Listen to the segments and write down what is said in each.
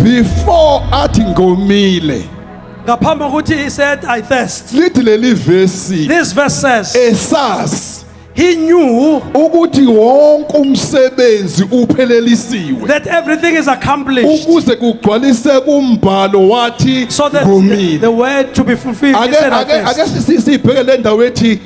before athi ngomile ngaphambi kokuthi he said I thirst. lithi leli verse This verse says esas he knew ukuthi wonke umsebenzi uphelelisiwe that everything is accomplished, ukuze kugcwalise kumbhalo wathi so that ngomile. the word to be fulfilled. He said I thirst. ake sibheke le ndawo ethi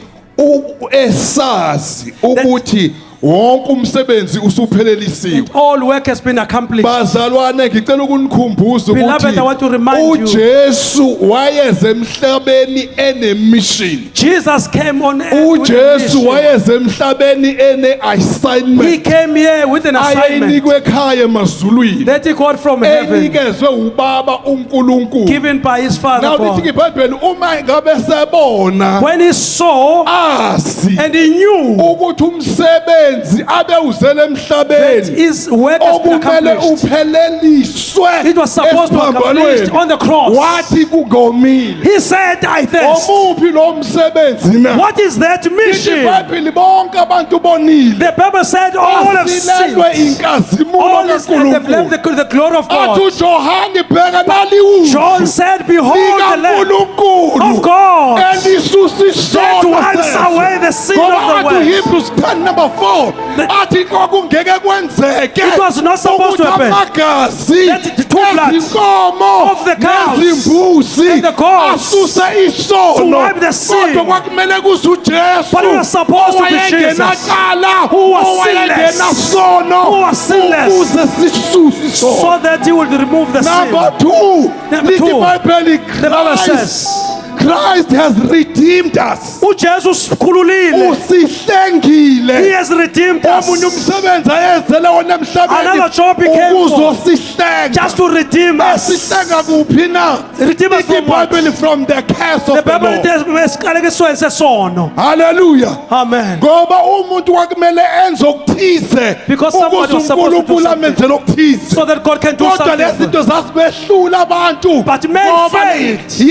esazi ukuthi wonke umsebenzi usuphelelisiwe. All work has been accomplished. Bazalwane ngicela ukunikhumbuza Beloved, I want to ukuthi remind you, uJesu wayeze emhlabeni enemission. Jesus came on earth with a uJesu mission. wayeze emhlabeni ene He assignment came here with an assignment ayinikwe ekhaya emazulwini that he got from heaven, enikezwe ubaba uNkulunkulu. given by his Father Now lithi God. iBhayibheli uma ngabe sebona When he saw asi and he knew ukuthi umsebenzi abe uzele that emhlabeni his work has been okumele accomplished, upheleliswe it was supposed to be accomplished on the cross. wathi kugomile. He said, I thirst. Omuphi lo msebenzi na? What is that Lithi mission? iBhayibheli bonke abantu bonile The Bible said all have basilelwe sinned. inkazimulo All is and they've left kaNkulunkulu. the glory of Athi God. uJohane bheka naliwu John said, behold the Lamb likaNkulunkulu of God elisusa that isono wipes sethu. away the sin Ngoba of the athi world. Hebrews 10:4 athi kwakungeke kwenzeke It was not supposed to ukuthi happen. amagazi That the two bloods ezinkomo of the cows nezimbuzi and the goats asuse to isono. wipe the sin. Kodwa kwakumele kuze uJesu But it was supposed to be Jesus, owayengenacala, who was owayengenasono, who was sinless, ukuze sisuse isono. so that he would remove the sin. Number 2, Number lithi two, iBhayibheli The Bible says, Christ has redeemed us. uJesu sikhululile. Usihlengile. He has redeemed us. Omunye umsebenzi ayenzele wona emhlabeni Another job he came for, ukuzosihlenga. just to redeem us. Esihlenga kuphi na? Redeem us Lithi from what? iBhayibheli from the curse The of the Bible Lord. says esiqalekisweni sesono. Hallelujah. Amen. Ngoba umuntu kwakumele enze okuthize Because somebody ukuze was supposed to do uNkulunkulu something. amenzele okuthize. So that God can do Kodwa something. lezinto zasibehlula abantu. But men Ngoba failed.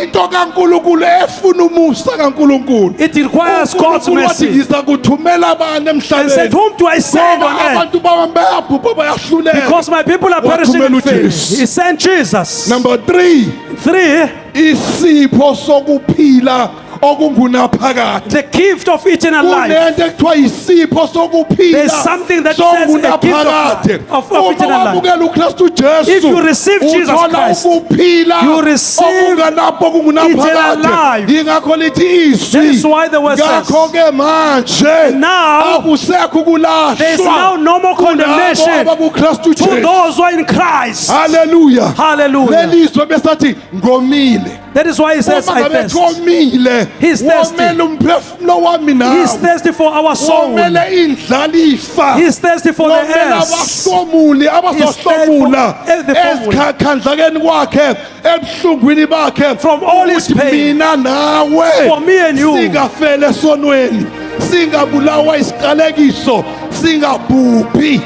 into kaNkulunkulu efuna umusa kaNkulunkulu. It requires God's uNkulunkulu wathi mercy. ngizakuthumela abantu And said, emhlabeni. whom do I send Ngoba on earth? abantu bami bayabhubha bayahluleka. Because my people are perishing in Wathumela faith. uJesu. He sent Jesus. Number 3, 3, isipho sokuphila okungunaphakade. the gift of eternal life. Kunento ekuthiwa isipho sokuphila There's something that says a gift sokungunaphakade. of Uma eternal life. wamukela uKristu Jesu, If you receive Jesus uthola Christ, ukuphila you receive okunganapho eternal life. okungunaphakade. Yingakho lithi That is izwi. why the word says, Ngakho-ke manje now akusekho there is now ukulahlwa no more condemnation kulabo abakuKristu to Jesu. those who are in Christ. Hallelujah. Hallelujah. Lelizwe besathi ngomile. That is why he says, Uma I ngabe thirst. komile, He's thirsty. womele umphefumulo wami He's nawe. thirsty for our soul. Womele indlalifa. He's thirsty for the Womele heirs. abahlomuli abazohlomula esikhandlakeni kwakhe ebuhlungwini bakhe From all his ukuthi pain. mina nawe For me and you. singafele esonweni, singabulawa isiqalekiso, singabhubhi.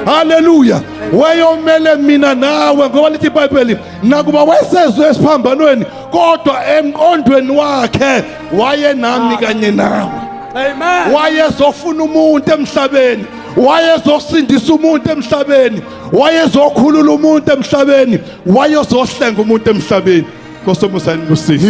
Hallelujah. Wayomele mina nawe ngoba lithi iBhayibheli nakuba wayesezwe esiphambanweni kodwa emqondweni wakhe wayenami kanye nawe. Amen. Wayezofuna umuntu emhlabeni, wayezosindisa umuntu emhlabeni, wayezokhulula umuntu emhlabeni, wayezohlenga umuntu emhlabeni. Nkosi musani kusisi.